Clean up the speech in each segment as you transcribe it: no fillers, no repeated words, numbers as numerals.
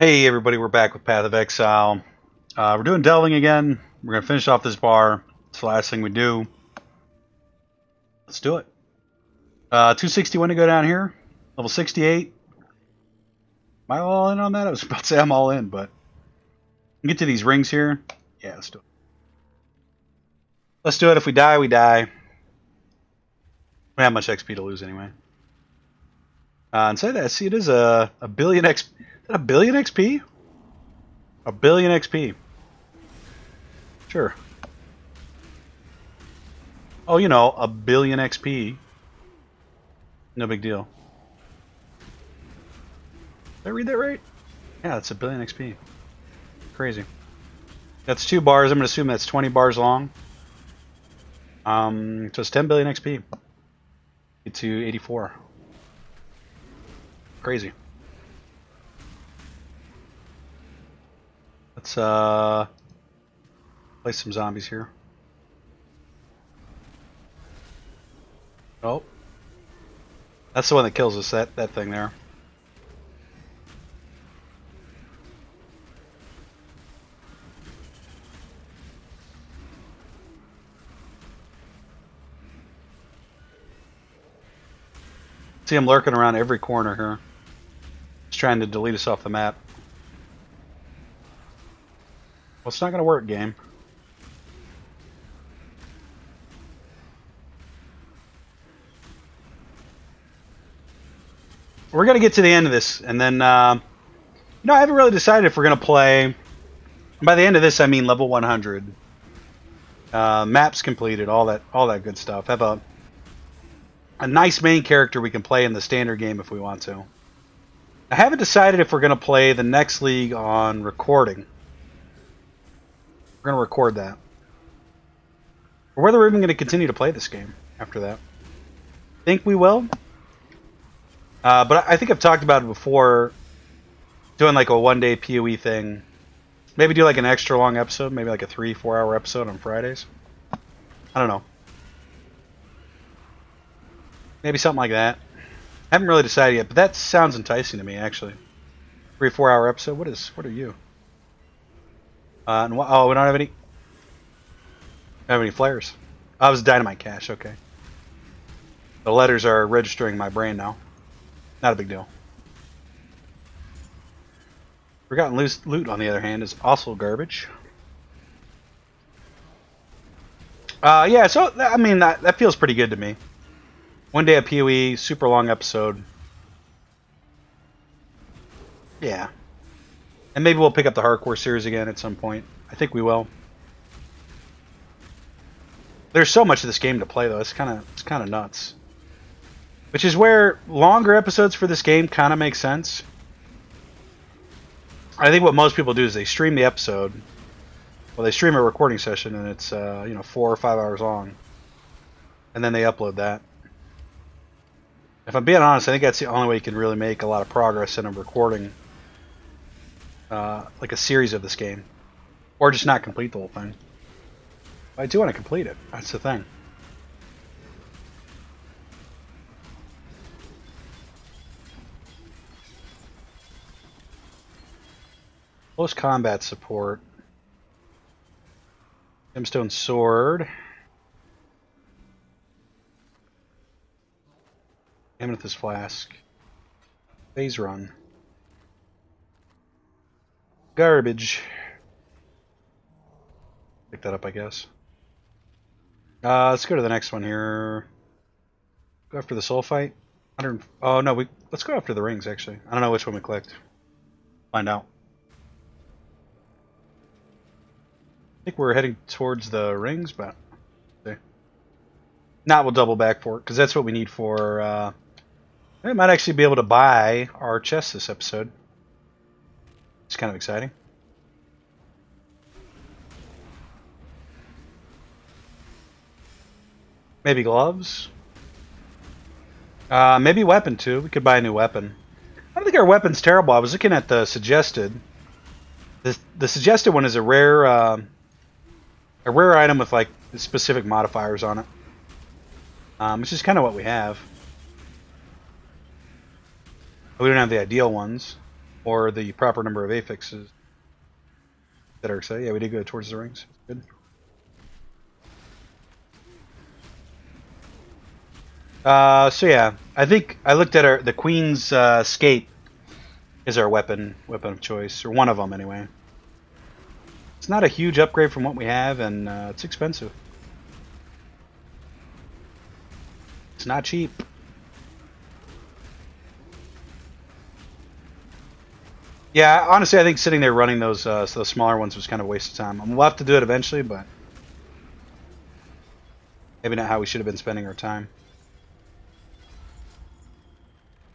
Hey everybody, we're back with Path of Exile. We're doing delving again. We're going to finish off this bar. It's the last thing we do. Let's do it. 261 to go down here. Level 68. Am I all in on that? I was about to say I'm all in, but... Get to these rings here. Yeah, let's do it. Let's do it. If we die, we die. We don't have much XP to lose anyway. And say that, see, it is a billion XP. Is that a billion XP? A billion XP. Sure. Oh, you know, a billion XP. No big deal. Did I read that right? Yeah, that's a billion XP. Crazy. That's 2 bars. I'm going to assume that's 20 bars long. So it's 10 billion XP. Get to 84. Crazy. Let's play some zombies here. Oh. That's the one that kills us, that thing there. See him lurking around every corner here. He's trying to delete us off the map. Well, it's not going to work, game. We're going to get to the end of this, and then, I haven't really decided if we're going to play... By the end of this, I mean level 100. Maps completed, all that good stuff. Have a nice main character we can play in the standard game if we want to. I haven't decided if we're going to play the next league on recording. We're going to record that. Or whether we're even going to continue to play this game after that. Think we will. But I think I've talked about it before. Doing like a one-day PoE thing. Maybe do like an extra long episode. Maybe like a 3-4 hour episode on Fridays. I don't know. Maybe something like that. I haven't really decided yet, but that sounds enticing to me, actually. 3-4 hour episode. What are you? And oh, we don't have any. Don't have any flares. Oh, it was dynamite cache. Okay. The letters are registering my brain now. Not a big deal. Forgotten loot, on the other hand, is also garbage. Yeah. So I mean that feels pretty good to me. One day of PoE, super long episode. Yeah. And maybe we'll pick up the hardcore series again at some point. I think we will. There's so much of this game to play though. It's kind of nuts. Which is where longer episodes for this game kind of make sense. I think what most people do is they stream the episode. Well, they stream a recording session and it's 4 or 5 hours long. And then they upload that. If I'm being honest, I think that's the only way you can really make a lot of progress in a recording. Like a series of this game. Or just not complete the whole thing. But I do want to complete it. That's the thing. Close combat support. Gemstone sword. Amethyst flask. Phase run. Garbage. Pick that up, I guess. Let's go to the next one here. Go after the soul fight. Oh no, let's go after the rings actually. I don't know which one we clicked. Find out. I think we're heading towards the rings, but okay. Not we'll double back for it because that's what we need for. We might actually be able to buy our chest this episode. It's kind of exciting. Maybe gloves. Maybe weapon too. We could buy a new weapon. I don't think our weapon's terrible. I was looking at the suggested. The suggested one is a rare item with like specific modifiers on it, which is kind of what we have. We don't have the ideal ones. or the proper number of affixes that are excited. Yeah, we did go towards the rings. Good. So yeah, I think I looked at the Queen's Skate is our weapon of choice, or one of them anyway. It's not a huge upgrade from what we have, and it's expensive. It's not cheap. Yeah, honestly, I think sitting there running those smaller ones was kind of a waste of time. We'll have to do it eventually, but maybe not how we should have been spending our time.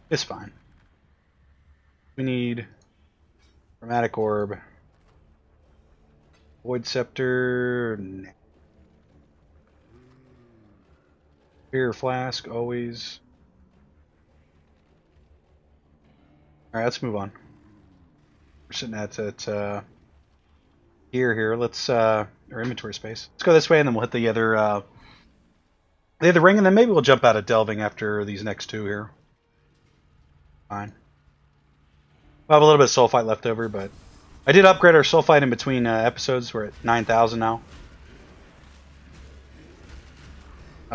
It's fine. We need Chromatic Orb, Void Scepter, Spear Flask, always. All right, let's move on. We're sitting at here. Let's our inventory space. Let's go this way, and then we'll hit the other ring, and then maybe we'll jump out of delving after these next two here. Fine. We'll have a little bit of sulfite left over, but I did upgrade our sulfite in between episodes. We're at 9,000 now.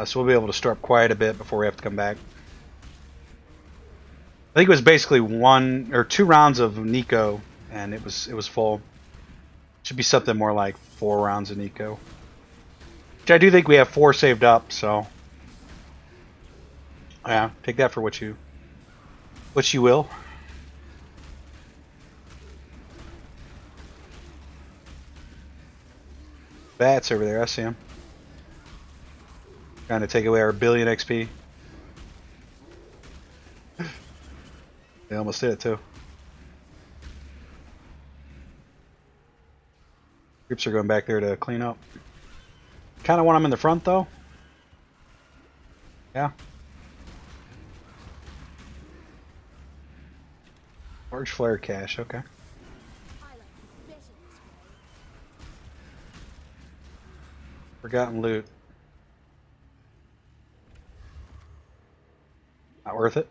So we'll be able to store up quite a bit before we have to come back. I think it was basically 1 or 2 rounds of Nico, and it was full. Should be something more like 4 rounds of Nico. Which I do think we have 4 saved up, so yeah, take that for what you will. Bats over there, I see him. Trying to take away our billion XP. They almost did it too. Groups are going back there to clean up. Kind of want them in the front though. Yeah. Large flare cache, okay. Forgotten loot. Not worth it.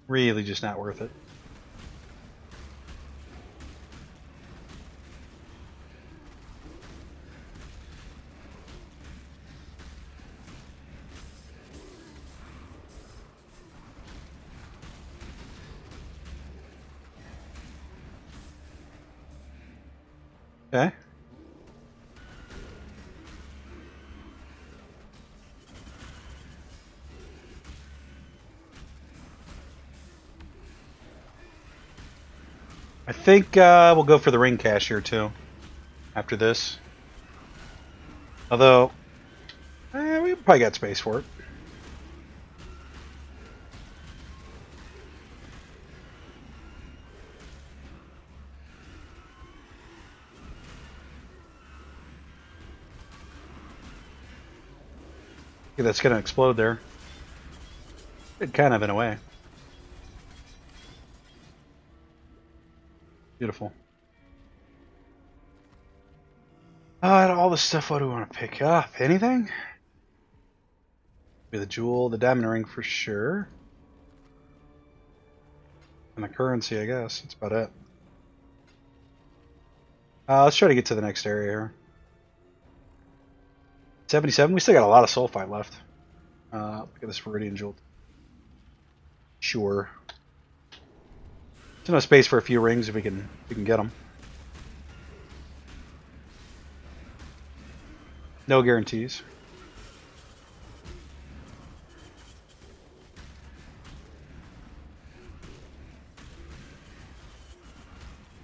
Really just not worth it. Okay. I think we'll go for the ring cache here too. After this. Although, we probably got space for it. Yeah, that's going to explode there. It kind of in a way. Beautiful. All this stuff, what do we want to pick up? Anything? Maybe the jewel, the diamond ring for sure. And the currency, I guess. That's about it. Let's try to get to the next area here. 77. We still got a lot of sulfite left. Look at this Viridian jewel. Sure. There's enough space for a few rings if we can get them. No guarantees.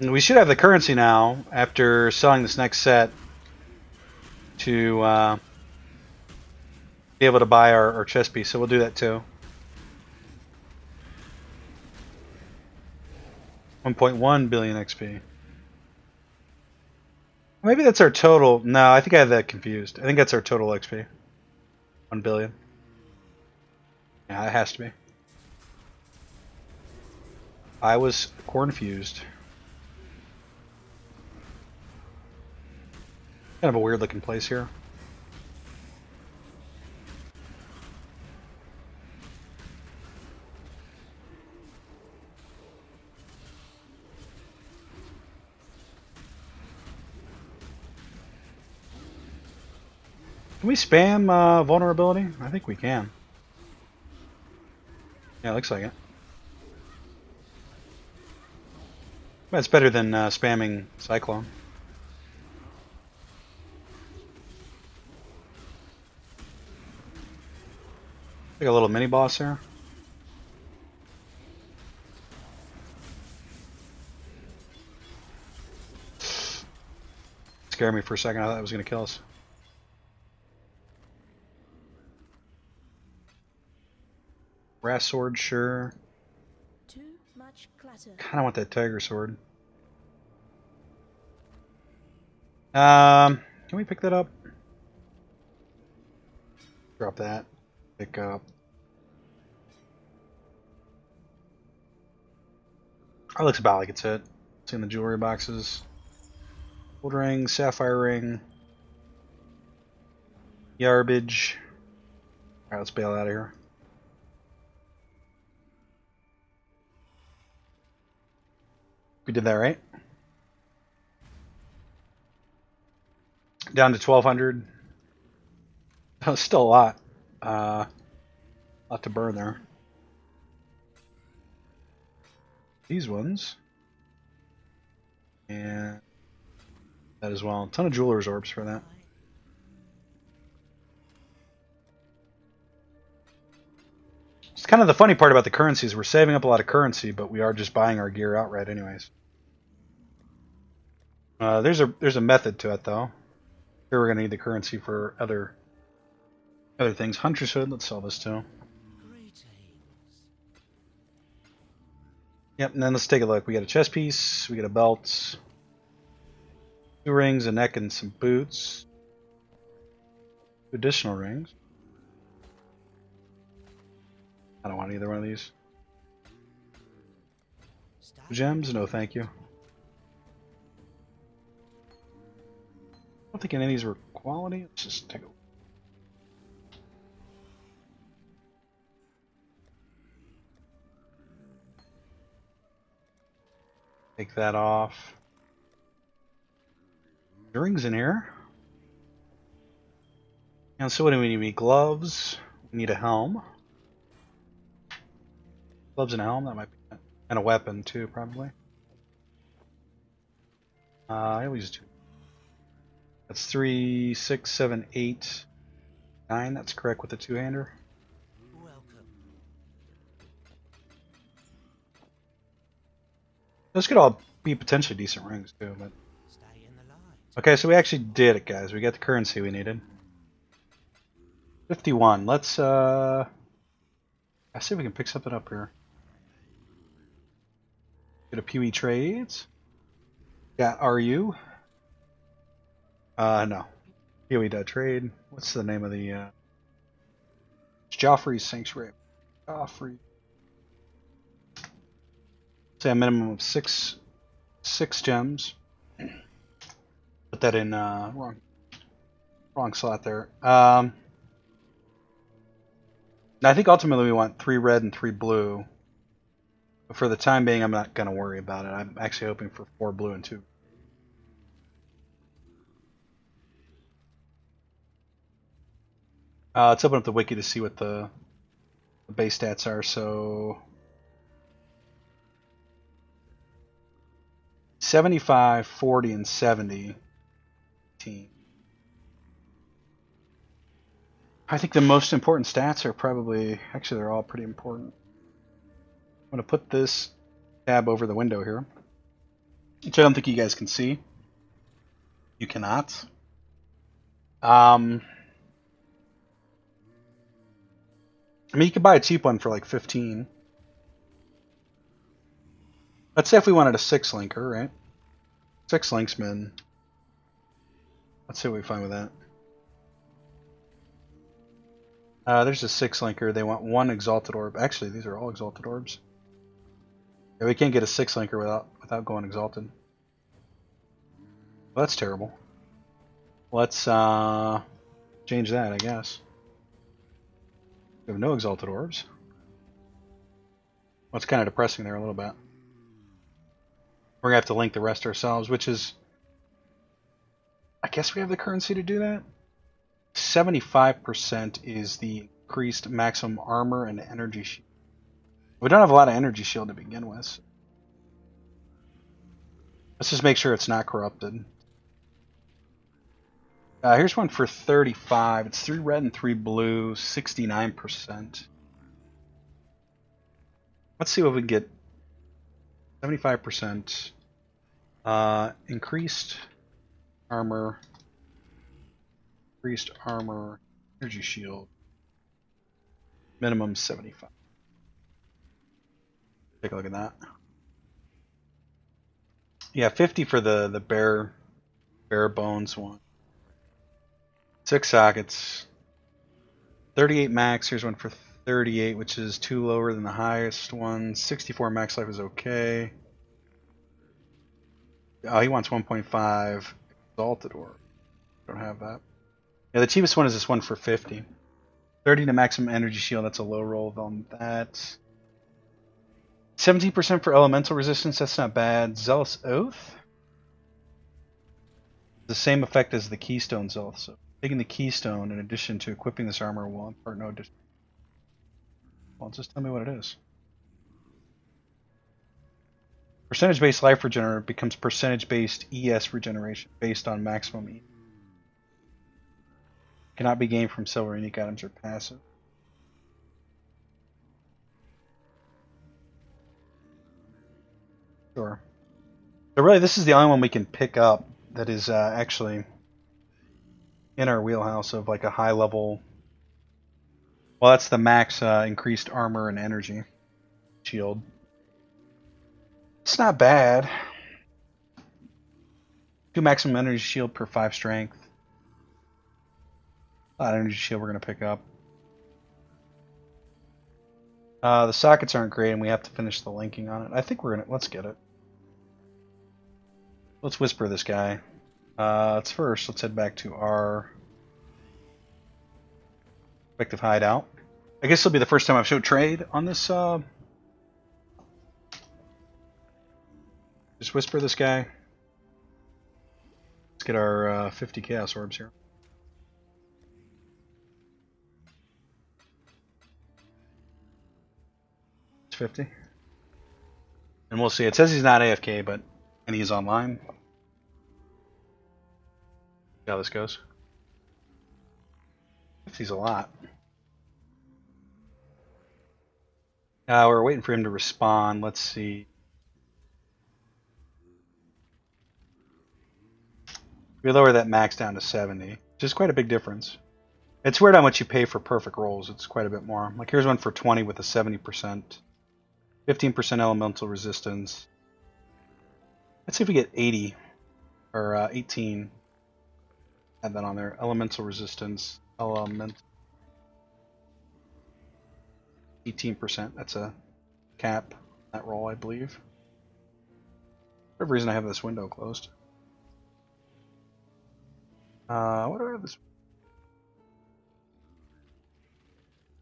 And we should have the currency now after selling this next set to be able to buy our chess piece. So we'll do that too. 1.1 billion XP. Maybe that's our total. No, I think I have that confused. I think that's our total XP. 1 billion. Yeah, it has to be. I was confused. Kind of a weird looking place here. Can we spam vulnerability? I think we can. Yeah, it looks like it. That's better than spamming Cyclone. Like a little mini boss there. Scared me for a second. I thought it was going to kill us. Brass sword, sure. Too much clutter. Kind of want that tiger sword. Can we pick that up? Drop that. Pick up. That looks about like it's it. It's in the jewelry boxes. Gold ring, sapphire ring. Garbage. Alright, let's bail out of here. We did that right. Down to 1200. That's still a lot. A lot to burn there. These ones. And that as well. A ton of jeweler's orbs for that. It's kind of the funny part about the currencies. We're saving up a lot of currency, but we are just buying our gear outright anyways. There's a method to it though. Here we're gonna need the currency for other things. Hunter's Hood, let's sell this too. Yep, and then let's take a look. We got a chest piece, we got a belt, 2 rings, a neck, and some boots. 2 additional rings. I don't want either one of these. 2 gems? No, thank you. I don't think any of these were quality. Let's just take a look. Take that off. The rings in here. And so what do we need? We need gloves. We need a helm. Gloves and a helm, that might be. And a weapon too, probably. I always use 2. That's 3, 6, 7, 8, 9. That's correct with the 2-hander. Those could all be potentially decent rings too, but okay, so we actually did it, guys. We got the currency we needed. 51. Let's I see if we can pick something up here. Get a PoE trades. Got RU. No. PoE.trade. What's the name of the it's Joffrey's Sanctuary. Joffrey. Say a minimum of six gems. Put that in wrong slot there. I think ultimately we want 3 red and 3 blue. But for the time being, I'm not going to worry about it. I'm actually hoping for 4 blue and 2. Let's open up the wiki to see what the base stats are. So 75, 40, and 70. I think the most important stats are probably, actually they're all pretty important. I'm going to put this tab over the window here, which I don't think you guys can see. You cannot. I mean, you could buy a cheap one for like 15. Let's say if we wanted a 6-linker, right? 6 linksmen. Let's see what we find with that. There's a 6-linker. They want 1 exalted orb. Actually, these are all exalted orbs. Yeah, we can't get a 6-linker without going exalted. Well, that's terrible. Let's change that, I guess. We have no exalted orbs. Well, it's kind of depressing there a little bit. We're gonna have to link the rest ourselves, which is, I guess we have the currency to do that. 75% is the increased maximum armor and energy shield. We don't have a lot of energy shield to begin with. So let's just make sure it's not corrupted. Here's one for 35. It's 3 red and 3 blue, 69%. Let's see what we can get. 75%. Increased armor. Increased armor. Energy shield. Minimum 75. Take a look at that. Yeah, 50 for the bare bones one. 6 sockets. 38 max. Here's one for 38, which is 2 lower than the highest one. 64 max life is okay. Oh, he wants 1.5 exalted orb. Don't have that. Yeah, the cheapest one is this one for 50. 30 to maximum energy shield. That's a low roll on that. 17% for elemental resistance. That's not bad. Zealous Oath. The same effect as the Keystone Zealous. So taking the Keystone in addition to equipping this armor will impart no additional. Well, just tell me what it is. Percentage-based life regeneration becomes percentage-based ES regeneration based on maximum E. Cannot be gained from silver unique items or passive. Sure. So really, this is the only one we can pick up that is actually in our wheelhouse of like a high level. Well, that's the max increased armor and energy shield. It's not bad. 2 maximum energy shield per 5 strength. Energy shield we're going to pick up. The sockets aren't great and we have to finish the linking on it. I think we're going to... Let's get it. Let's whisper this guy. Let's head back to our effective hideout. I guess it'll be the first time I've showed trade on this. Just whisper this guy. Let's get our 50 chaos orbs here. It's 50. And we'll see. It says he's not AFK, but and he's online. See how this goes. 50's a lot. We're waiting for him to respond. Let's see. We lower that max down to 70, which is quite a big difference. It's weird how much you pay for perfect rolls. It's quite a bit more. Like here's one for 20 with a 70%. 15% elemental resistance. Let's see if we get 80 or 18. Add that on there. Elemental resistance. 18%. That's a cap. That roll, I believe. For whatever reason, I have this window closed. What do I have this?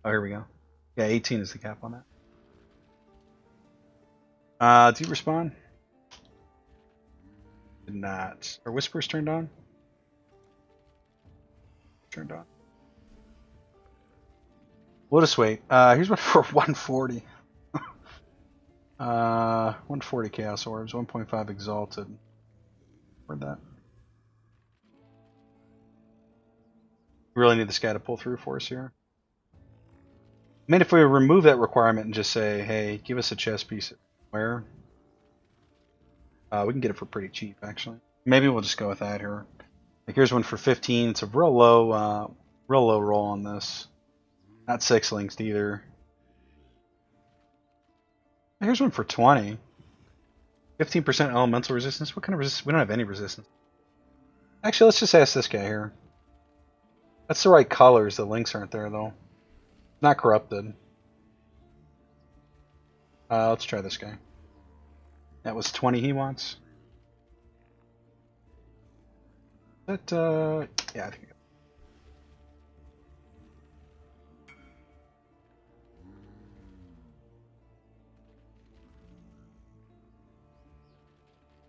Oh, here we go. Yeah, 18 is the cap on that. Do you respond? Did not. Are whispers turned on? Turned on. We'll just wait. Here's one for 140. 140 chaos orbs, 1.5 exalted. Where'd that? We really need this guy to pull through for us here. I mean, if we remove that requirement and just say, hey, give us a chess piece where? We can get it for pretty cheap, actually. Maybe we'll just go with that here. Like here's one for 15. It's a real low roll on this. Not 6 links either. Here's one for 20. 15% elemental resistance. What kind of resistance? We don't have any resistance. Actually, let's just ask this guy here. That's the right colors. The links aren't there, though. Not corrupted. Let's try this guy. That was 20 he wants. That, yeah, I think.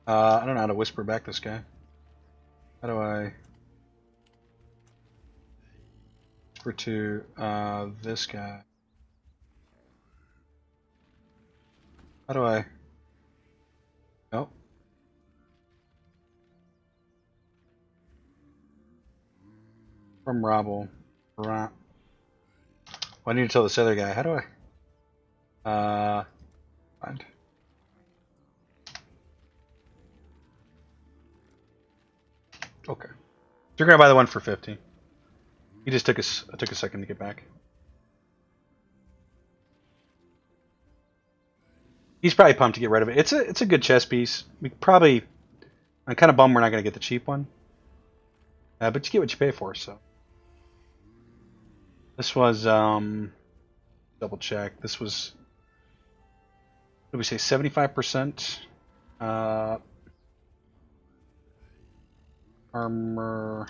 I don't know how to whisper back this guy. How do I... transfer to this guy. How do I? Nope. From Robble. Well, I need to tell this other guy. How do I? Find. Okay. So you're gonna buy the one for 50. He just took us. Took a second to get back. He's probably pumped to get rid of it. It's a good chess piece. We probably. I'm kind of bummed we're not gonna get the cheap one. But you get what you pay for. So. This was double check. This was. What did we say? 75%. Armor.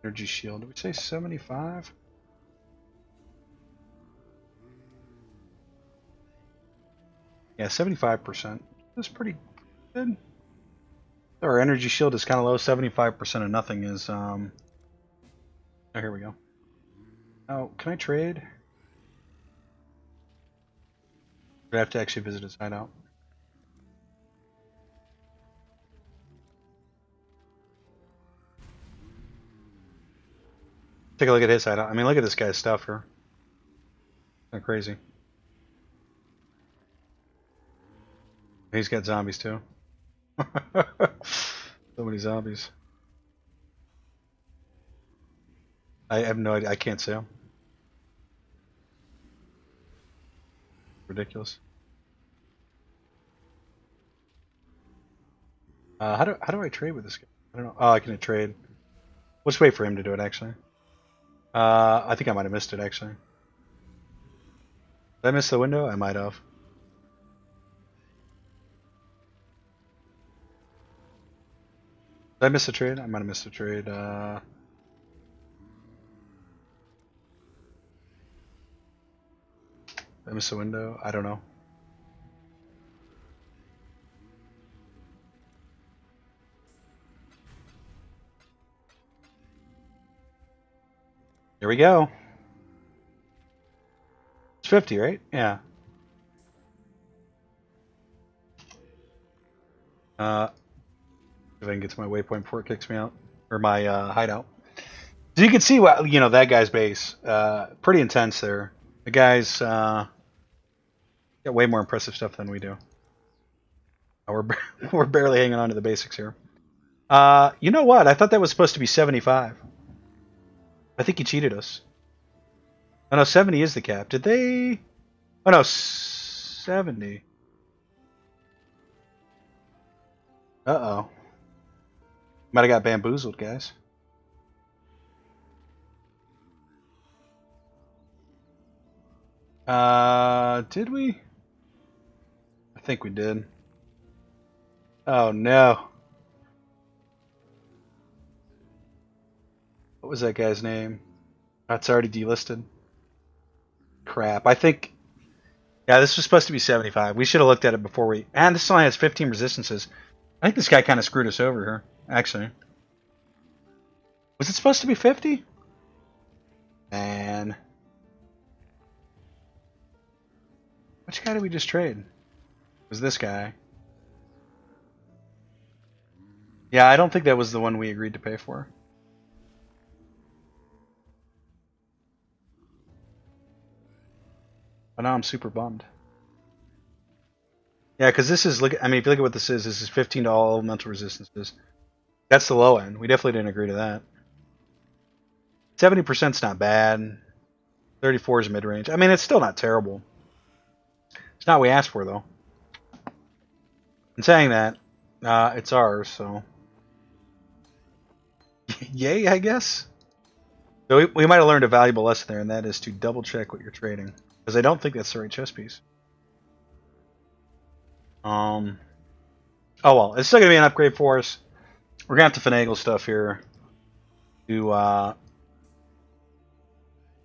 Energy shield. Did we say 75? Yeah, 75%. That's pretty good. Our energy shield is kind of low. 75% of nothing is. Oh, here we go. Oh, can I trade? Do I have to actually visit his hideout? Take a look at his hideout. I mean, look at this guy's stuff here. Kind of crazy. He's got zombies too. So many zombies. I have no idea. I can't say them. Ridiculous. How do I trade with this guy? I don't know. Oh, I can trade. Let's wait for him to do it. Actually, I think I might have missed it. Actually, did I miss the window? I might have. Did I miss the trade? I might have missed the trade. Did I miss the window? I don't know. Here we go. It's 50, right? Yeah. If I can get to my waypoint before it kicks me out, or my hideout. So you can see what that guy's base. Pretty intense there. The guy's got way more impressive stuff than we do. We're barely hanging on to the basics here. You know what? I thought that was supposed to be 75. I think he cheated us. Oh no, 70 is the cap. Did they? Oh no, 70. Uh-oh. Might have got bamboozled, guys. Did we? I think we did. Oh no. What was that guy's name? That's already delisted. Crap. I think. Yeah, this was supposed to be 75. We should have looked at it before we. And this only has 15 resistances. I think this guy kind of screwed us over here, actually. Was it supposed to be 50? Man. Which guy did we just trade? It was this guy. Yeah, I don't think that was the one we agreed to pay for. But now I'm super bummed. Yeah, because this is, look. I mean, if you look at what this is 15 to all elemental resistances. That's the low end. We definitely didn't agree to that. 70%'s not bad. 34 is mid-range. I mean, it's still not terrible. It's not what we asked for, though. In saying that, it's ours, so. Yay, I guess? So we might have learned a valuable lesson there, and that is to double-check what you're trading. Because I don't think that's the right chess piece. Oh well, it's still going to be an upgrade for us. We're going to have to finagle stuff here to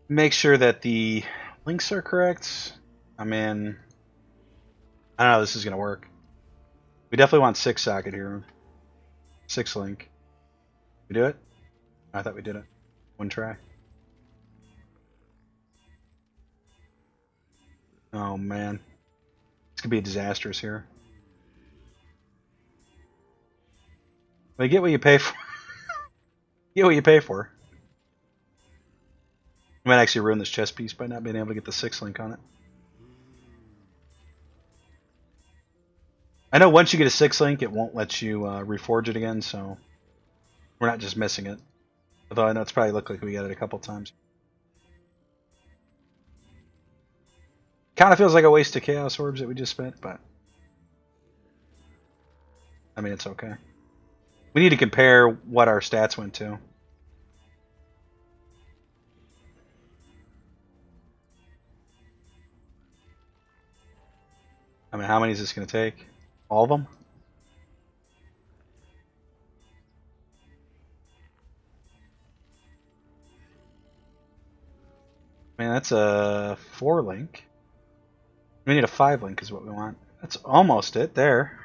make sure that the links are correct. I mean, I don't know how this is going to work. We definitely want 6 socket here. 6 link. We do it? I thought we did it. One try. Oh man. This could be disastrous here. But you get what you pay for. You get what you pay for. I might actually ruin this chess piece by not being able to get the 6 link on it. I know once you get a 6 link, it won't let you reforge it again, so we're not just missing it. Although I know it's probably looked like we got it a couple times. Kind of feels like a waste of Chaos Orbs that we just spent, but I mean, it's okay. We need to compare what our stats went to. I mean, how many is this going to take? All of them? Man, that's a 4 link. We need a 5 link is what we want. That's almost it there.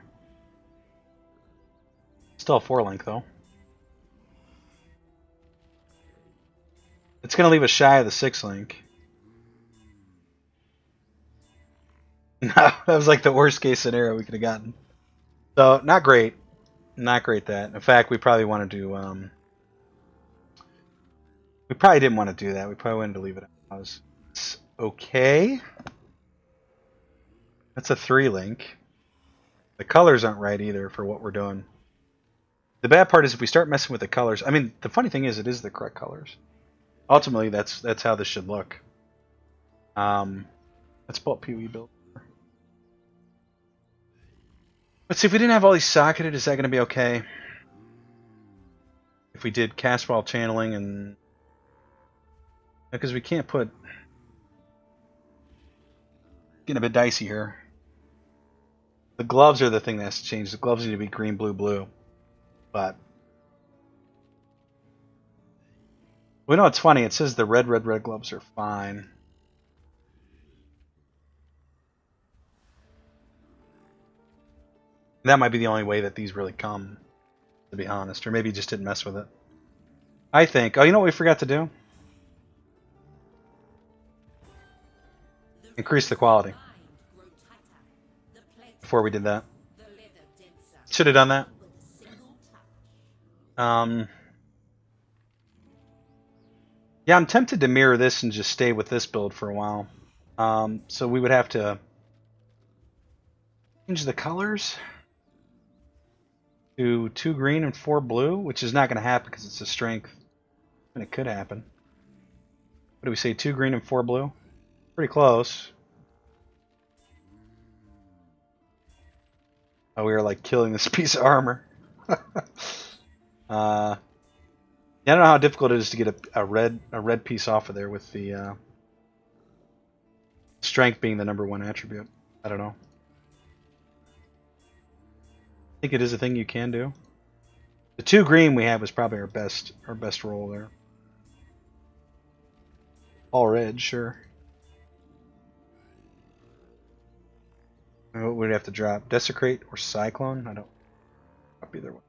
Still a 4 link though. It's going to leave us shy of the 6 link. No, that was like the worst case scenario we could have gotten. So, not great. Not great that. In fact, we probably wanted to... we probably didn't want to do that. We probably wanted to leave it as it's okay. That's a 3 link. The colors aren't right either for what we're doing. The bad part is if we start messing with the colors... I mean, the funny thing is it is the correct colors. Ultimately, that's how this should look. Let's pull up PoE build. Let's see, if we didn't have all these socketed, is that going to be okay? If we did cast while channeling and... Because we can't put... Getting a bit dicey here. The gloves are the thing that has to change. The gloves need to be green, blue, blue. But... We know it's funny. It says the red gloves are fine. That might be the only way that these really come, to be honest. Or maybe you just didn't mess with it. I think... Oh, you know what we forgot to do? Increase the quality. Before we did that. Should have done that. Yeah, I'm tempted to mirror this and just stay with this build for a while. So we would have to change the colors to 2 green and 4 blue, which is not going to happen because it's a strength. And it could happen. What do we say? 2 green and 4 blue? Pretty close. Oh, we are like killing this piece of armor. Yeah, I don't know how difficult it is to get a red piece off of there with the strength being the #1 attribute. I don't know. I think it is a thing you can do. The 2 green we have was probably our best roll there. All red, sure. What would we have to drop? Desecrate or Cyclone? I don't drop either one.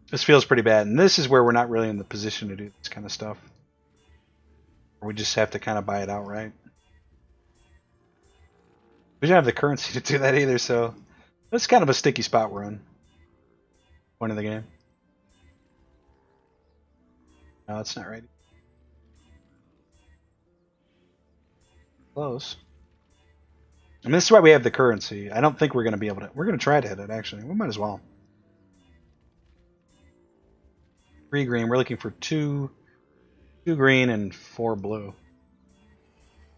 This feels pretty bad, and this is where we're not really in the position to do this kind of stuff. We just have to kind of buy it outright. We don't have the currency to do that either, so that's kind of a sticky spot we're in. Point of the game. No, it's not right. Close. I mean, this is why we have the currency. I don't think we're going to be able to... We're going to try to hit it, actually. We might as well. 3 green. We're looking for 2 green and 4 blue.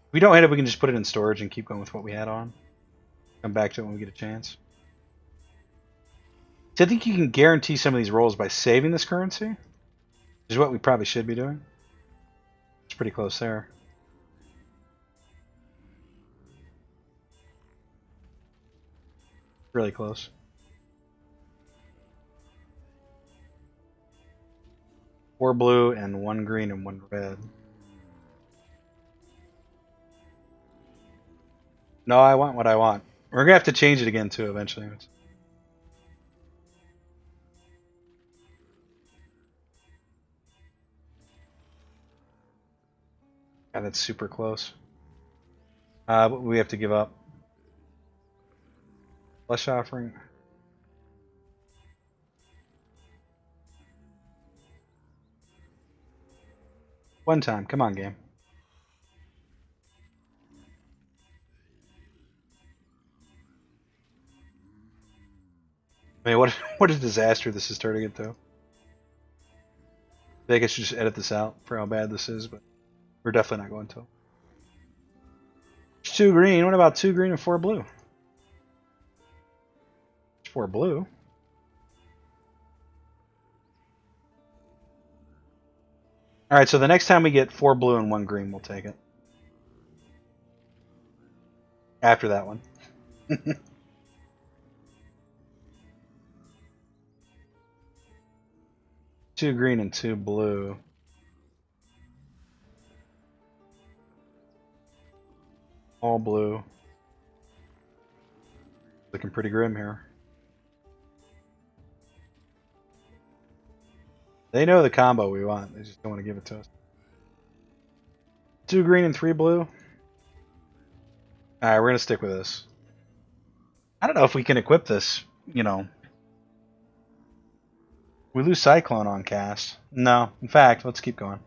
If we don't hit it, we can just put it in storage and keep going with what we had on. Come back to it when we get a chance. So I think you can guarantee some of these rolls by saving this currency. Which is what we probably should be doing. It's pretty close there. Really close. Four blue and 1 green and 1 red. No, I want what I want. We're gonna have to change it again too eventually. God, that's super close. But we have to give up. Flesh offering. One time, come on, game. I mean, what a disaster this is turning into. I think I should just edit this out for how bad this is, but we're definitely not going to. It's 2 green. What about 2 green and 4 blue? 4 blue. Alright, so the next time we get 4 blue and 1 green, we'll take it. After that one. 2 green and 2 blue. All blue. Looking pretty grim here. They know the combo we want. They just don't want to give it to us. 2 green and 3 blue. Alright, we're going to stick with this. I don't know if we can equip this, you know. We lose Cyclone on cast. No, in fact, let's keep going.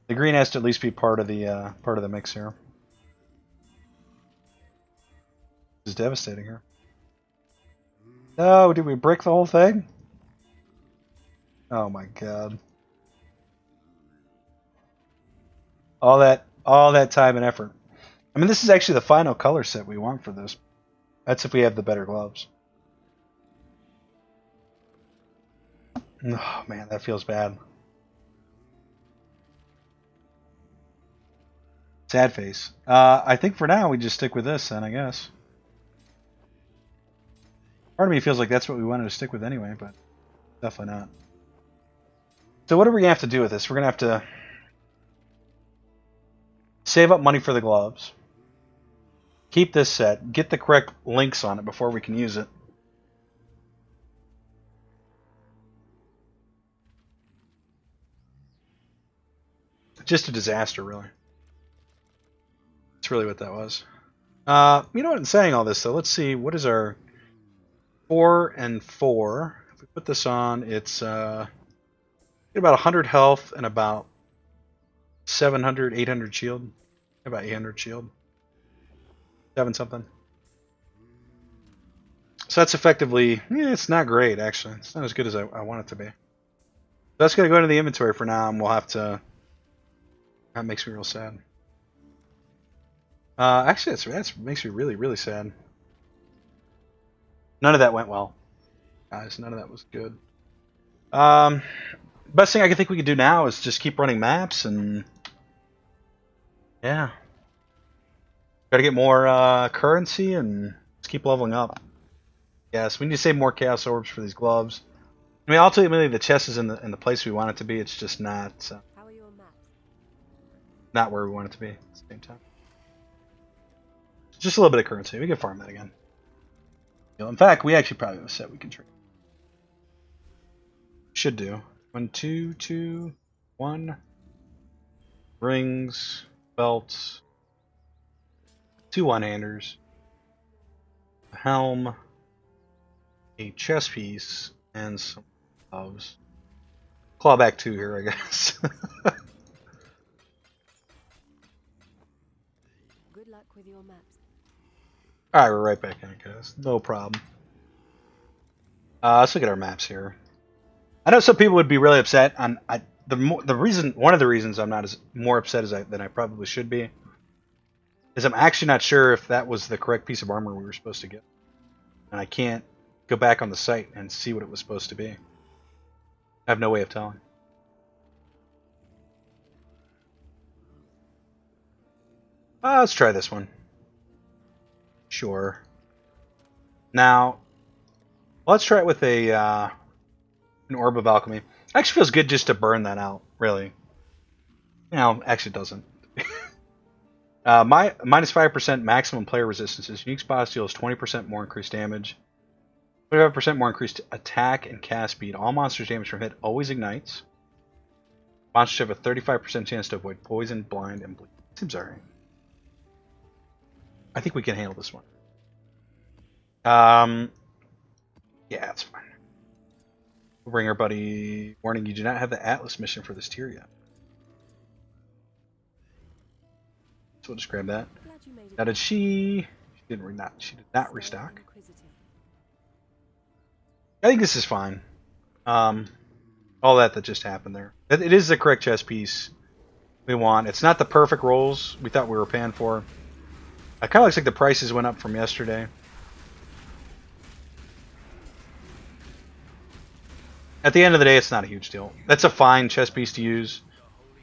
The green has to at least be part of the mix here. This is devastating here. No, did we brick the whole thing? Oh my god. All that time and effort. I mean, this is actually the final color set we want for this. That's if we have the better gloves. Oh man, that feels bad. Sad face. I think for now we just stick with this then, I guess. Part of me feels like that's what we wanted to stick with anyway, but definitely not. So what are we going to have to do with this? We're going to have to save up money for the gloves. Keep this set. Get the correct links on it before we can use it. Just a disaster, really. That's really what that was. You know what, in saying all this, though, let's see. What is our 4 and 4? If we put this on, it's about 100 health and about 700, 800 shield. About 800 shield. 7 something. So that's effectively, it's not great, actually. It's not as good as I want it to be. That's going to go into the inventory for now, and we'll have to... That makes me real sad. Actually, that makes me really, really sad. None of that went well, guys. None of that was good. Best thing I can think we could do now is just keep running maps and... Yeah. Gotta get more currency and just keep leveling up. Yes, we need to save more Chaos Orbs for these gloves. I mean, ultimately, the chest is in the place we want it to be. It's just not... How are your maps? Not where we want it to be at the same time. Just a little bit of currency. We can farm that again. In fact, we actually probably have a set we can trade. Should do. 1, 2, 2, 1. Rings, belts, 2 one-handers, a helm, a chest piece, and some gloves. Clawback 2 here, I guess. Good luck with your maps. Alright, we're right back in, guys. No problem. Let's look at our maps here. I know some people would be really upset. One of the reasons I'm not as more upset than I probably should be is I'm actually not sure if that was the correct piece of armor we were supposed to get, and I can't go back on the site and see what it was supposed to be. I have no way of telling. Let's try this one. Sure. Now, let's try it with an Orb of Alchemy. Actually feels good just to burn that out, really. No, actually it doesn't. My minus 5% maximum player resistances. Unique spots deals 20% more increased damage. 25% more increased attack and cast speed. All monsters damage from hit always ignites. Monsters have a 35% chance to avoid poison, blind, and bleed. Seems alright. I think we can handle this one. Yeah, it's fine. We'll bring our buddy. Warning: you do not have the Atlas mission for this tier yet. So we'll just grab that. Now, did she? She did not restock. I think this is fine. All that just happened there. It is the correct chess piece we want. It's not the perfect rolls we thought we were paying for. It kind of looks like the prices went up from yesterday. At the end of the day, it's not a huge deal. That's a fine chess piece to use.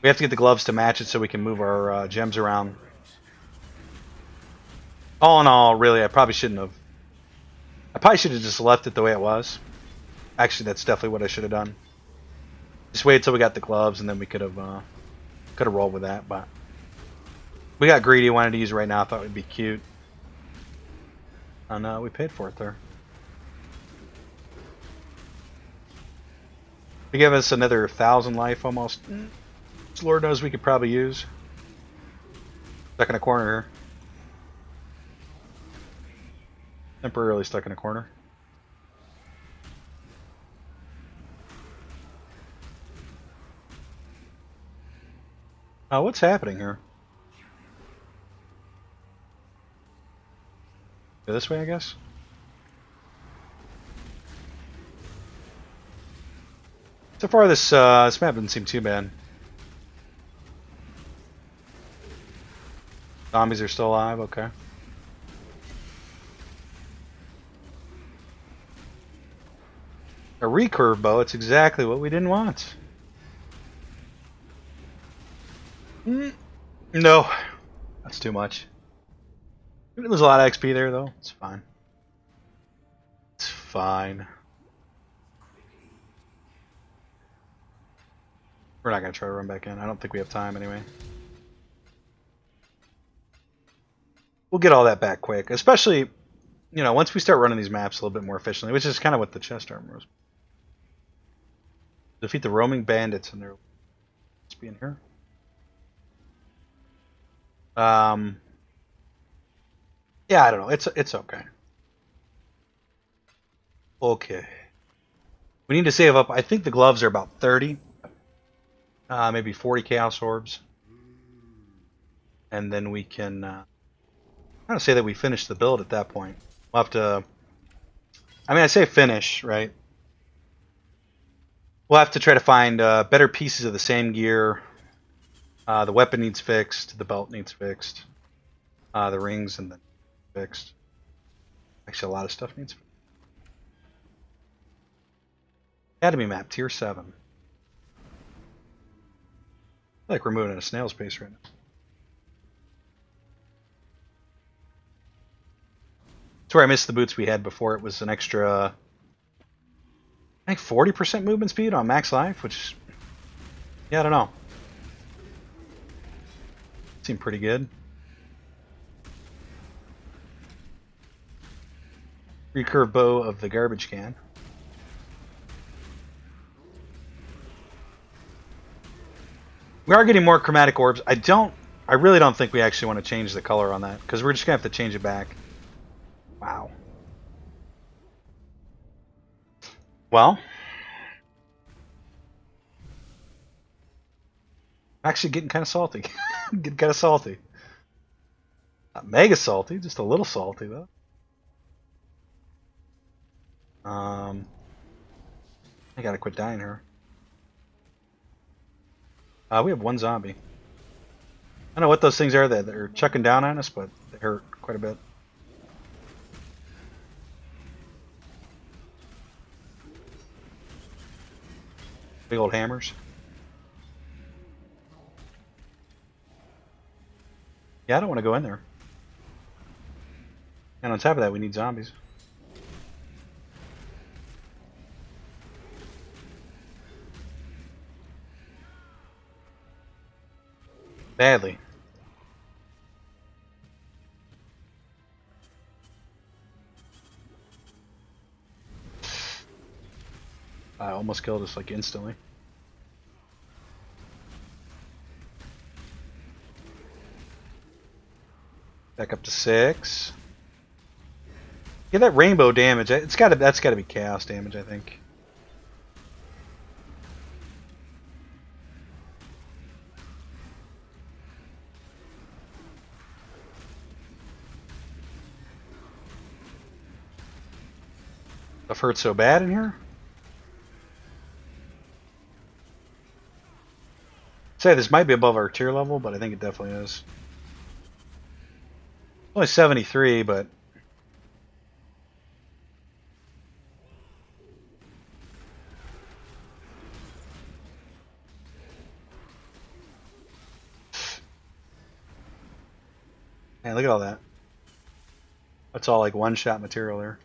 We have to get the gloves to match it so we can move our gems around. All in all, really, I probably shouldn't have. I probably should have just left it the way it was. Actually, that's definitely what I should have done. Just wait until we got the gloves, and then we could have rolled with that. But we got greedy, wanted to use it right now. Thought it would be cute, and we paid for it there. They give us another 1,000 life almost. Which Lord knows we could probably use. Stuck in a corner here. Temporarily stuck in a corner. What's happening here? Go this way, I guess? So far, this map doesn't seem too bad. Zombies are still alive, okay. A recurve bow, it's exactly what we didn't want. No, that's too much. There's a lot of XP there, though. It's fine. It's fine. We're not going to try to run back in. I don't think we have time anyway. We'll get all that back quick. Especially, you know, once we start running these maps a little bit more efficiently, which is kind of what the chest armor was. Defeat the roaming bandits in their... Let's be in here. Yeah, I don't know. It's okay. Okay. We need to save up. I think the gloves are about 30. Maybe 40 chaos orbs. And then we can I'm gonna say that we finish the build at that point. We'll have to... I mean, I say finish, right? We'll have to try to find better pieces of the same gear. The weapon needs fixed. The belt needs fixed. The rings and the fixed. Actually, a lot of stuff needs fixed. Academy map, tier 7. I feel like we're moving at a snail's pace right now. That's where I missed the boots we had before. It was an extra, I think 40% movement speed on max life, which, yeah, I don't know. Seemed pretty good. Recurve bow of the garbage can. We are getting more chromatic orbs. I really don't think we actually want to change the color on that, because we're just going to have to change it back. Wow. Well. Actually getting kind of salty. Getting kind of salty. Not mega salty, just a little salty though. I gotta quit dying here. We have one zombie. I don't know what those things are that are chucking down on us, but they hurt quite a bit. Big old hammers. Yeah, I don't want to go in there. And on top of that, we need zombies. Badly. I almost killed us like instantly. Back up to 6. Yeah, that rainbow damage. That's got to be chaos damage, I think. I've hurt so bad in here. Say this might be above our tier level, but I think it definitely is. Only 73, but man, look at all that. That's all like one-shot material there.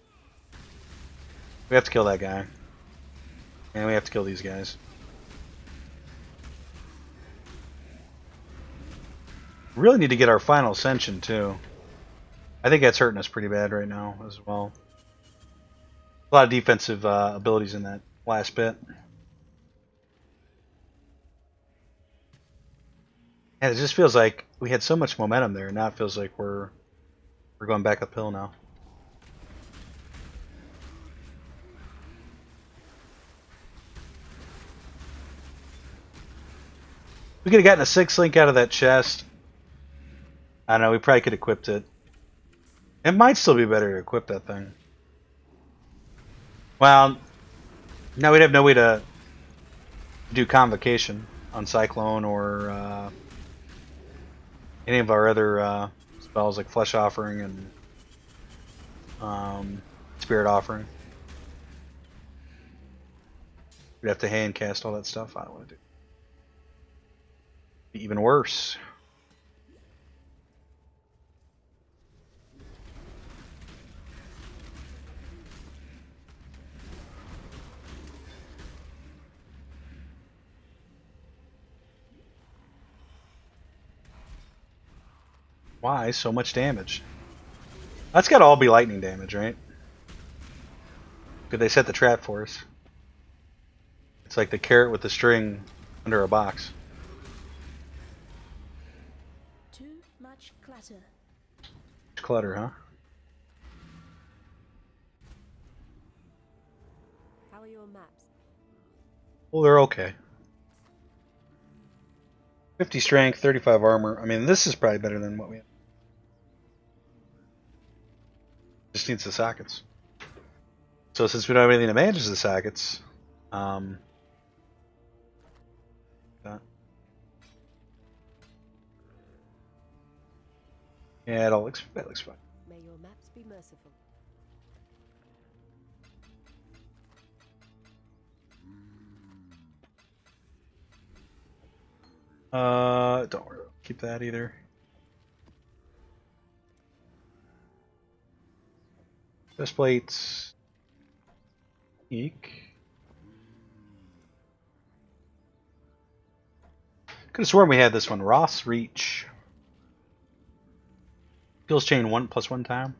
We have to kill that guy, and we have to kill these guys. We really need to get our final ascension too. I think that's hurting us pretty bad right now as well. A lot of defensive abilities in that last bit. And it just feels like we had so much momentum there. Now it feels like we're going back uphill now. We could have gotten a 6-link out of that chest. I don't know. We probably could have equipped it. It might still be better to equip that thing. Well, now we'd have no way to do Convocation on Cyclone or any of our other spells like Flesh Offering and Spirit Offering. We'd have to hand cast all that stuff. I don't want to do. Be even worse. Why so much damage? That's got to all be lightning damage, right? Could they set the trap for us? It's like the carrot with the string under a box. Too much clutter. Clutter, huh? How are your maps? Well, they're okay. 50 strength, 35 armor. I mean, this is probably better than what we have. Just needs the sockets. So since we don't have anything to manage the sockets, that. Yeah, that looks fine. May your maps be merciful. Don't worry. Keep that either. Chest plates. Eek. Could have sworn we had this one. Ross Reach. Skills chain 1+1 time.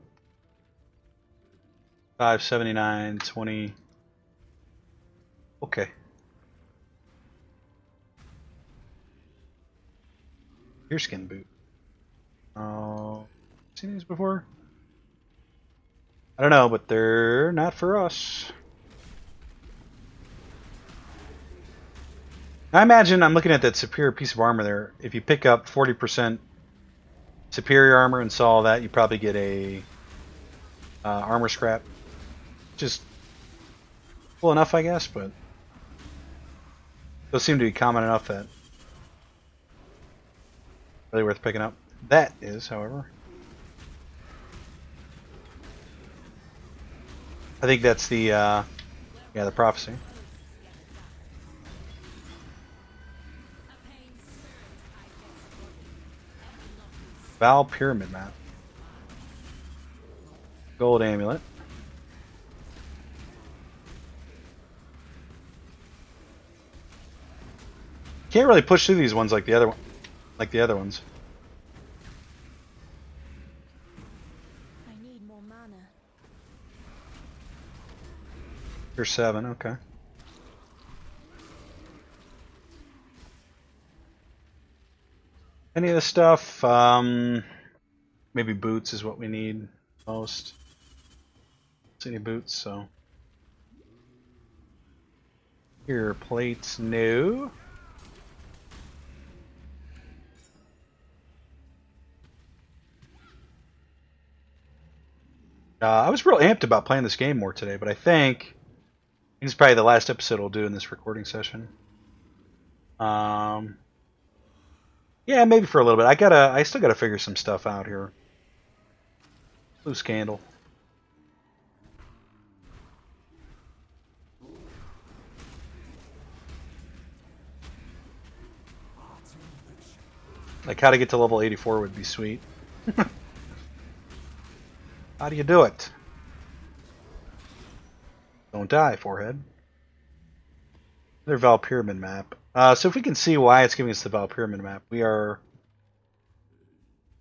579, 20. Okay. Deerskin boot. Oh, seen these before? I don't know, but they're not for us. I imagine I'm looking at that superior piece of armor there. If you pick up 40% superior armor and saw that, you probably get a armor scrap. Just cool enough, I guess, but those seem to be common enough that really worth picking up. That is, however. I think that's the yeah, the prophecy. Val Pyramid Map. Gold amulet. Can't really push through these ones like the other ones. I need more mana. You're 7, okay. Any of this stuff? Maybe boots is what we need most. Don't see any boots, so. Here, plates, no. I was real amped about playing this game more today, but I think it's probably the last episode we'll do in this recording session. Yeah, maybe for a little bit. I still gotta figure some stuff out here. Loose candle. Like how to get to level 84 would be sweet. How do you do it? Don't die, forehead. Another Val Pyramid map. So if we can see why it's giving us the Val Pyramid map, we are.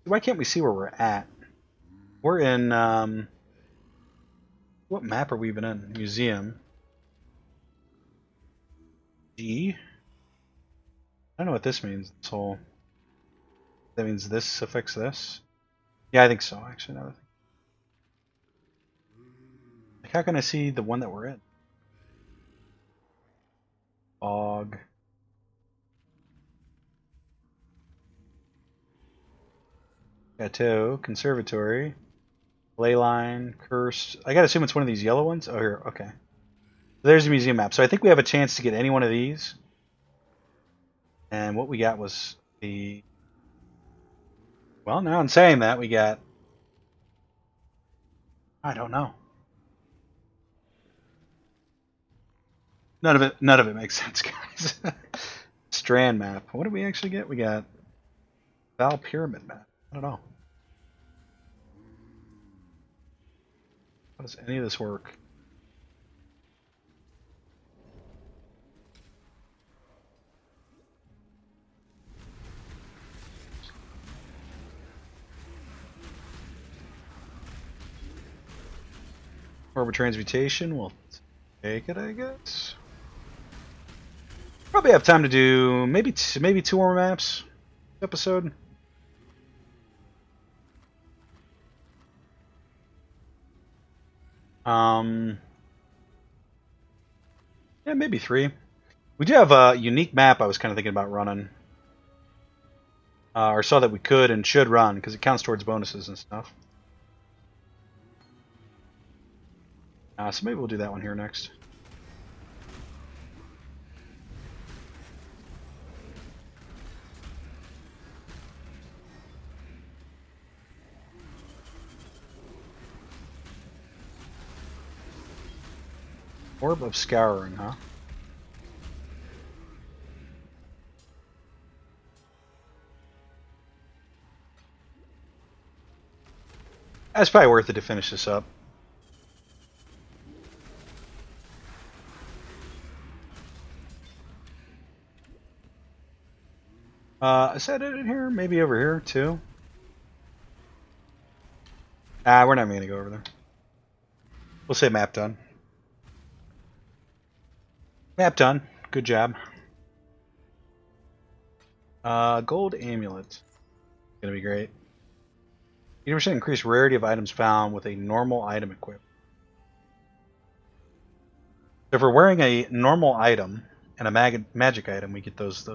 Why can't we see where we're at? We're in. What map are we even in? Museum. G. I don't know what this means. This whole. That means this affects this. Yeah, I think so. Actually, now. Like, how can I see the one that we're in? Fog. Chateau, Conservatory, Leyline, Cursed. I gotta assume it's one of these yellow ones. Oh, here, okay. There's the museum map. So I think we have a chance to get any one of these. And what we got was the. Well, now in saying that, we got. I don't know. None of it makes sense, guys. Strand map. What did we actually get? We got Val Pyramid map. I don't know. How does any of this work? Orb of Transmutation. We'll take it, I guess. Probably have time to do maybe two more maps this episode. Yeah, maybe 3. We do have a unique map I was kind of thinking about running. Or saw that we could and should run, because it counts towards bonuses and stuff. So maybe we'll do that one here next. Orb of Scouring, huh? That's probably worth it to finish this up. Is that it in here? Maybe over here, too? We're not going to go over there. We'll say map done. Map done. Good job. Gold amulet. Gonna be great. 80% increased rarity of items found with a normal item equipped. So if we're wearing a normal item and a magic item, we get those.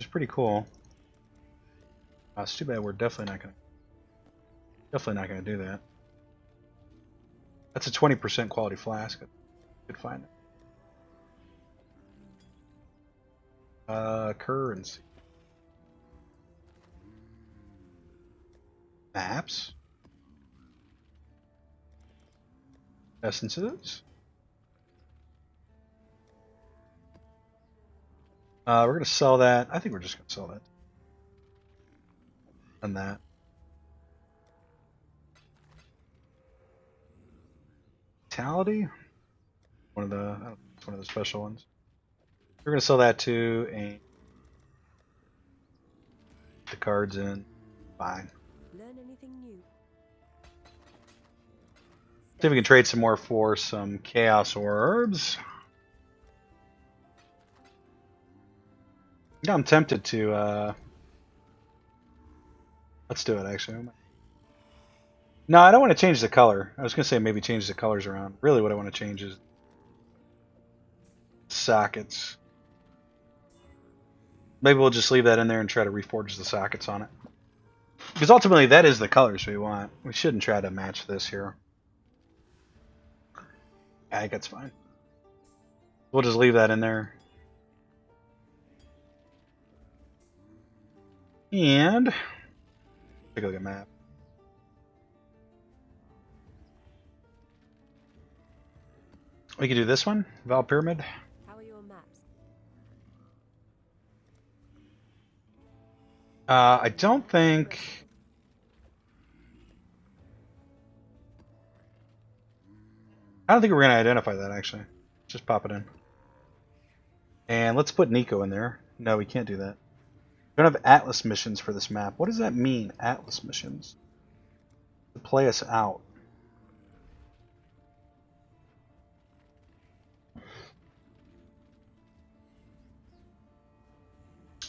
It's pretty cool. It's too bad we're definitely not gonna do that. That's a 20% quality flask. Could find it. Currency. Maps. Essences. We're going to sell that. I think we're just going to sell that. And that. Vitality. One of the special ones. We're going to sell that to a. The cards in. Fine. Learn anything new? See if we can trade some more for some Chaos Orbs. Yeah, I'm tempted to Let's do it, actually. No, I don't want to change the color. I was going to say maybe change the colors around. Really what I want to change is sockets. Maybe we'll just leave that in there and try to reforge the sockets on it. Because ultimately that is the colors we want. We shouldn't try to match this here. I think that's fine. We'll just leave that in there. And take a look at map. We could do this one, Val Pyramid. How are your maps? I don't think. I don't think we're going to identify that, actually. Just pop it in. And let's put Nico in there. No, we can't do that. We don't have Atlas missions for this map. What does that mean, Atlas missions? To play us out.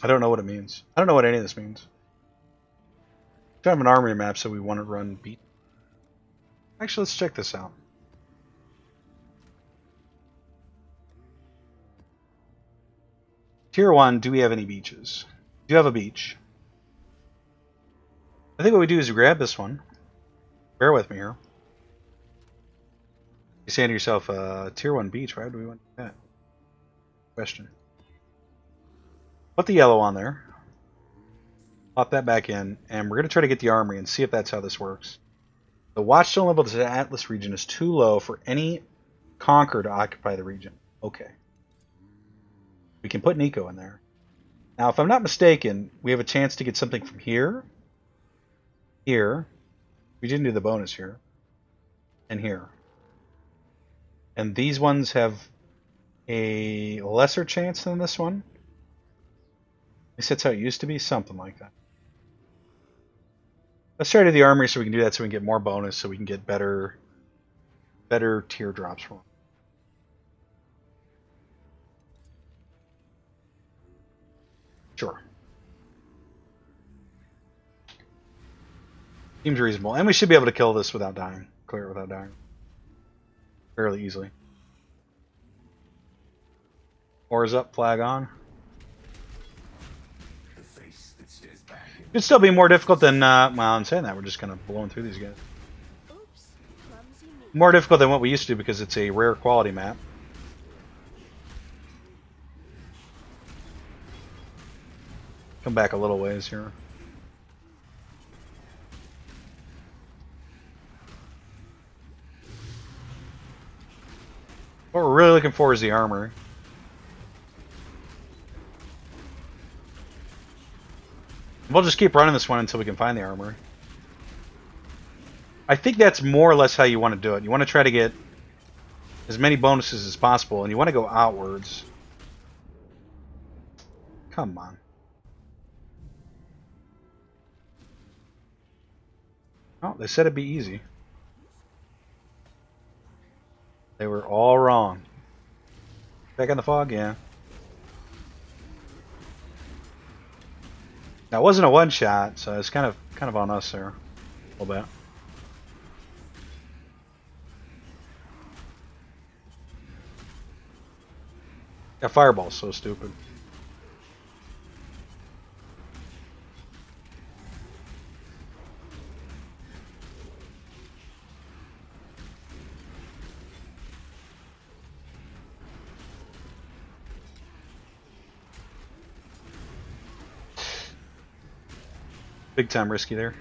I don't know what it means. I don't know what any of this means. We have an army map, so we want to run beat. Actually, let's check this out. Tier 1, do we have any beaches? Do you have a beach? I think what we do is grab this one. Bear with me here. You're saying to yourself, Tier 1 beach, why would we want that? Question. Put the yellow on there. Pop that back in, and we're going to try to get the armory and see if that's how this works. The watchstone level to the Atlas region is too low for any conqueror to occupy the region. Okay. We can put Nico in there. Now, if I'm not mistaken, we have a chance to get something from here, here. We didn't do the bonus here, and here. And these ones have a lesser chance than this one. At least that's how it used to be, something like that. Let's try to do the armory so we can do that so we can get more bonus, so we can get better teardrops from them. Sure. Seems reasonable. And we should be able to kill this without dying. Clear it without dying. Fairly easily. Oars up, flag on. It'd still be more difficult than, well, I'm saying that. We're just kind of blowing through these guys. Oops, clumsy me. More difficult than what we used to do because it's a rare quality map. Come back a little ways here. What we're really looking for is the armor. We'll just keep running this one until we can find the armor. I think that's more or less how you want to do it. You want to try to get as many bonuses as possible, and you want to go outwards. Come on. Oh, they said it'd be easy. They were all wrong. Back in the fog, yeah. Now, it wasn't a one-shot, so it's kind of on us there, a little bit. That fireball's so stupid. Big time risky there.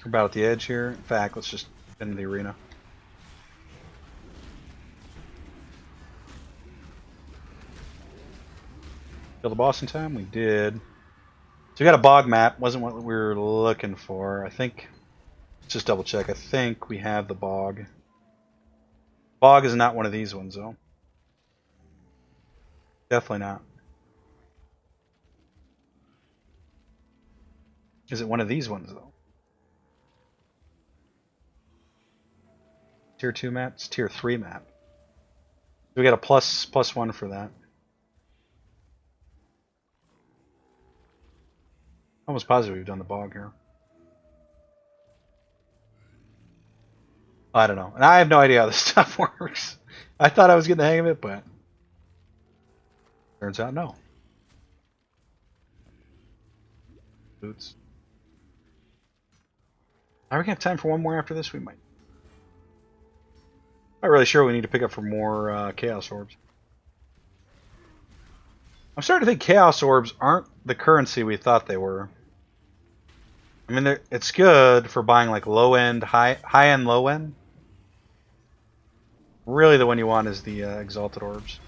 We're about at the edge here. In fact, let's just get into the arena. Kill the boss in time? We did. So we got a bog map. Wasn't what we were looking for. I think, let's just double check. I think we have the bog. Bog is not one of these ones though. Definitely not. Is it one of these ones though? Tier 2 map? It's tier 3 map. We got a plus 1 for that. Almost positive we've done the bog here. I don't know. And I have no idea how this stuff works. I thought I was getting the hang of it, but turns out no. Boots. Are we gonna have time for one more after this? We might. Not really sure we need to pick up for more Chaos Orbs. I'm starting to think Chaos Orbs aren't the currency we thought they were. I mean, it's good for buying like low end, high end, low end. Really, the one you want is the Exalted Orbs.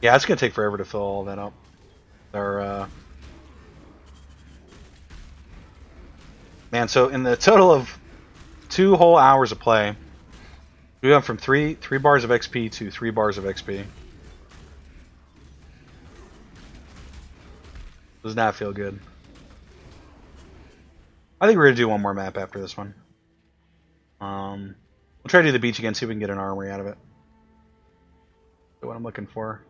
Yeah, it's gonna take forever to fill all that up. Our man, so in the total of 2 whole hours of play, we went from 3 bars of XP to 3 bars of XP. Does not feel good. I think we're gonna do one more map after this one. We'll try to do the beach again, see if we can get an armory out of it. That's what I'm looking for.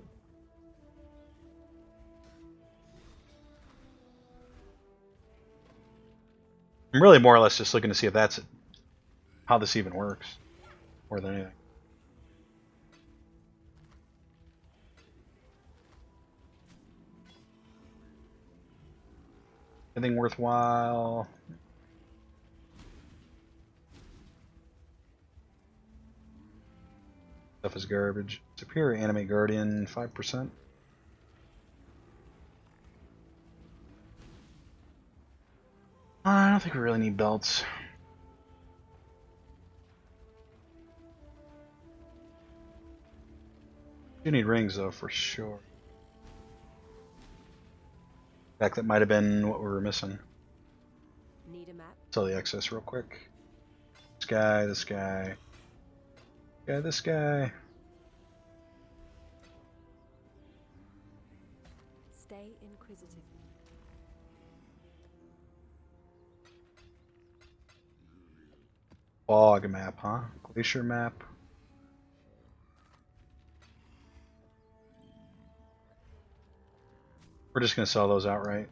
I'm really more or less just looking to see if that's how this even works, more than anything. Anything worthwhile? Stuff is garbage. Superior Anime Guardian, 5%. I don't think we really need belts. We do need rings though, for sure. In fact, that might have been what we were missing. Need a map? Sell the excess real quick. This guy, this guy. Yeah, this guy. Stay inquisitive. Bog map, huh? Glacier map. We're just gonna sell those outright.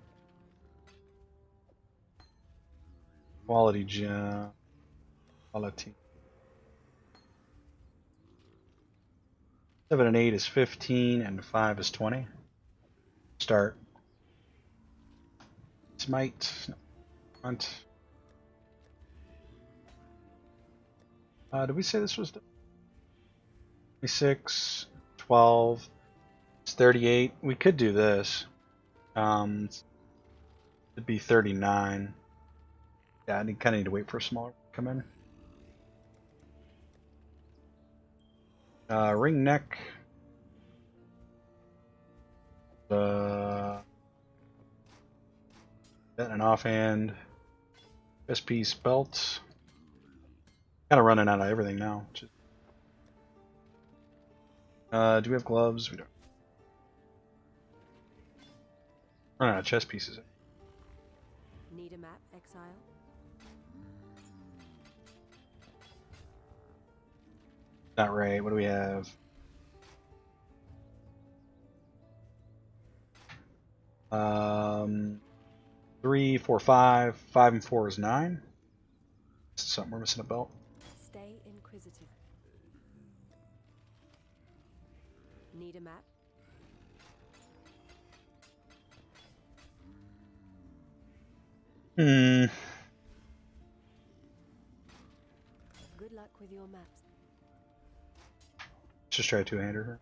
Quality gem. Quality. 7 and 8 is 15, and 5 is 20. Start. Smite. Hunt. Did we say this was 26, 12, it's 38. We could do this. It'd be 39. Yeah, I kind of need to wait for a smaller one to come in. Ring neck. An offhand. SP spelt. Kind of running out of everything now. Do we have gloves? We don't. Running out of chess pieces. Need a map, Exile? Not right. What do we have? Um, 3, 4, 5. 5 and 4 is 9. This is something we're missing a belt. Stay inquisitive. Need a map? Hmm. Good luck with your maps. Let's just try a two-hander.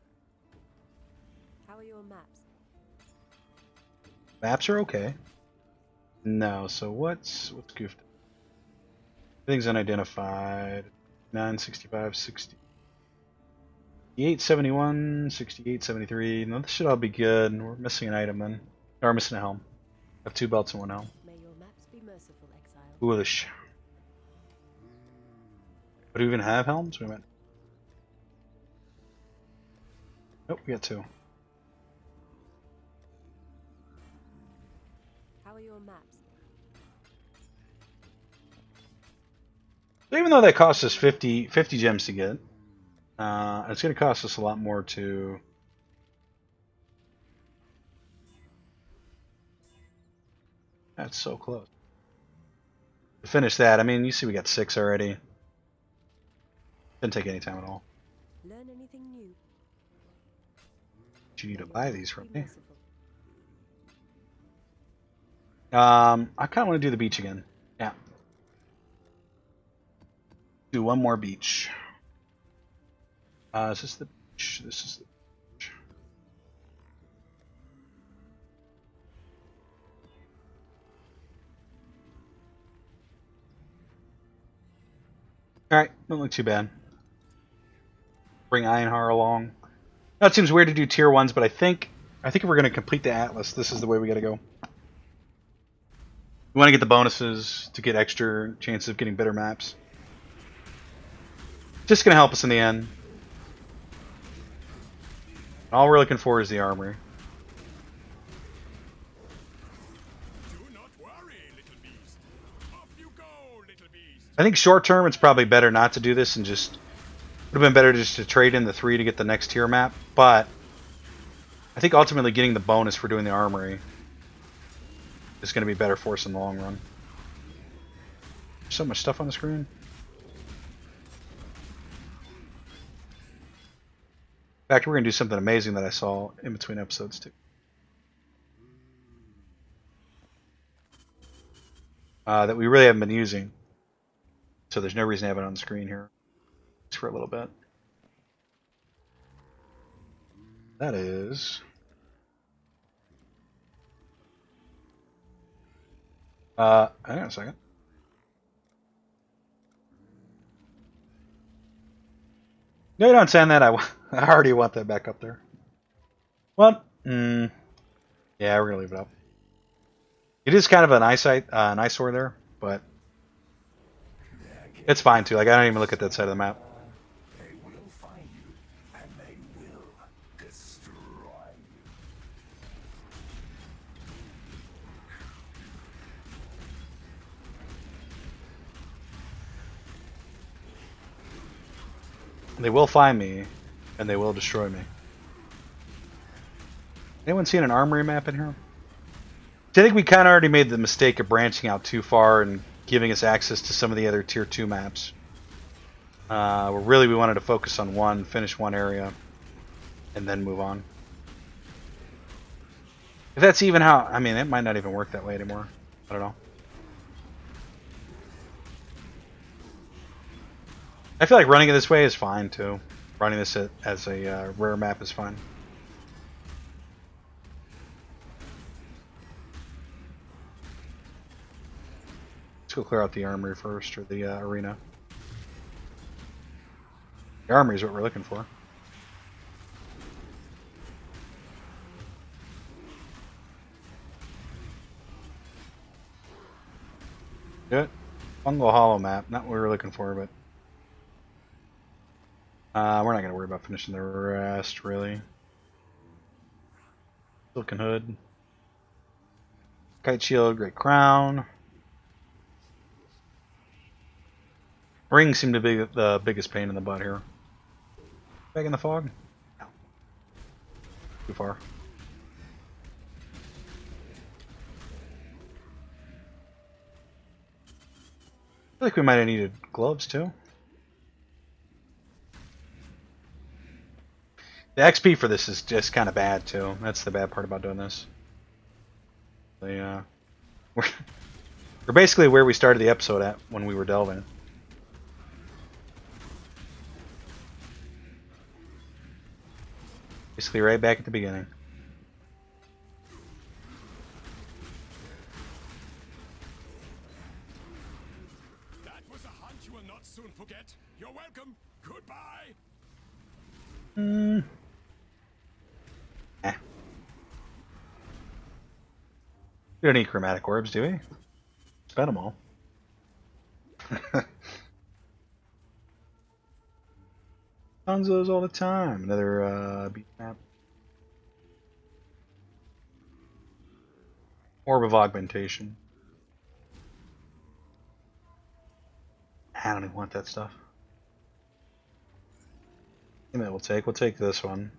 How are your maps? Maps are okay. No, so what's goofed? Everything's unidentified. 9, 65, 60. 68, 71, 68, 73. No, this should all be good. We're missing an item then. Or we're missing a helm. I have 2 belts and 1 helm. May your maps be merciful, Exile. Foolish. But do we even have helms? We might. Nope, we got 2. How are your maps? So even though that costs us 50 gems to get, it's going to cost us a lot more to That's so close. To finish that, I mean, you see we got 6 already. Didn't take any time at all. Learn anything new? You need to May your buy maps these from be me. merciful. I kind of want to do the beach again. Yeah. Do one more beach. Is this the beach? This is the beach. Alright, don't look too bad. Bring Einhar along. Now it seems weird to do tier 1s, but I think if we're going to complete the Atlas, this is the way we got to go. We want to get the bonuses to get extra chances of getting better maps. Just going to help us in the end. All we're looking for is the armory. Do not worry, little beast. Off you go, little beast. I think short term it's probably better not to do this and just would have been better just to trade in the 3 to get the next tier map, but I think ultimately getting the bonus for doing the armory is going to be better for us in the long run. There's so much stuff on the screen. In fact, we're going to do something amazing that I saw in between episodes too. That we really haven't been using. So there's no reason to have it on the screen here. Just for a little bit. That is... hang on a second. No, you don't send that. I already want that back up there. Well, yeah, we're gonna leave it up. It is kind of an eyesore there, but it's fine too. Like I don't even look at that side of the map. They will find you, and they will destroy you. They will find me, and they will destroy me. Anyone seen an armory map in here? I think we kind of already made the mistake of branching out too far and giving us access to some of the other tier 2 maps. Where really we wanted to focus on one, finish one area, and then move on. If that's even how... I mean, it might not even work that way anymore. I don't know. I feel like running it this way is fine, too. Running this as a rare map is fine. Let's go clear out the armory first, or the arena. The armory is what we're looking for. Good. Fungal Hollow map. Not what we were looking for, but... we're not going to worry about finishing the rest, really. Silken Hood. Kite Shield, Great Crown. Rings seem to be the biggest pain in the butt here. Back in the fog? No. Too far. I feel like we might have needed gloves too. The XP for this is just kind of bad too. That's the bad part about doing this. We're basically where we started the episode at when we were delving. Basically right back at the beginning. That was a hunt you will not soon forget. You're welcome. Goodbye. We don't need chromatic orbs, do we? Spend them all. Tons of those all the time. Another beat map. Orb of Augmentation. I don't even want that stuff. Maybe we'll take this one.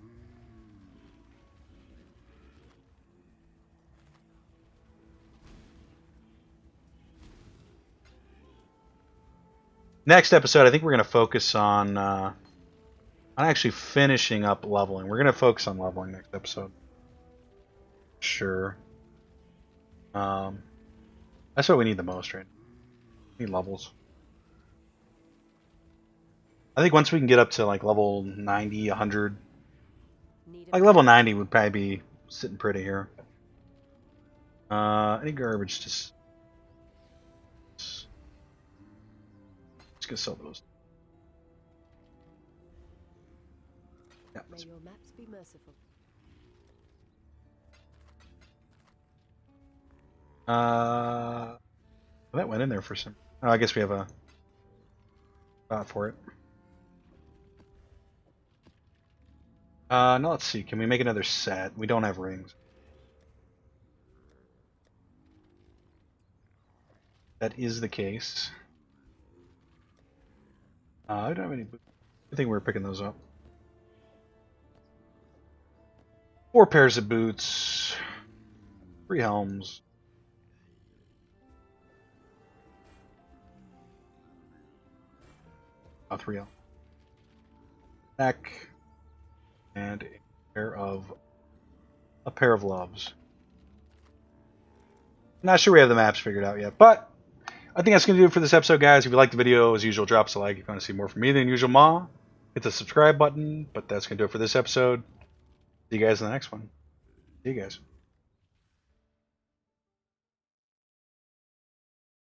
Next episode, I think we're going to focus on actually finishing up leveling. We're going to focus on leveling next episode. Sure. That's what we need the most right now. We need levels. I think once we can get up to like level 90, 100, like level 90 would probably be sitting pretty here. Any garbage just gonna sell those. Yeah. May your maps be merciful. That went in there for some. Oh, I guess we have a spot for it. No, let's see. Can we make another set? We don't have rings. That is the case. I don't have any boots. I think we were picking those up. 4 pairs of boots. 3 helms. Oh, 3 helms. Neck. And a pair of gloves. Not sure we have the maps figured out yet, but I think that's going to do it for this episode, guys. If you liked the video, as usual, drop us a like. If you want to see more from me, TheUnusualMaw, hit the subscribe button. But that's going to do it for this episode. See you guys in the next one. See you guys.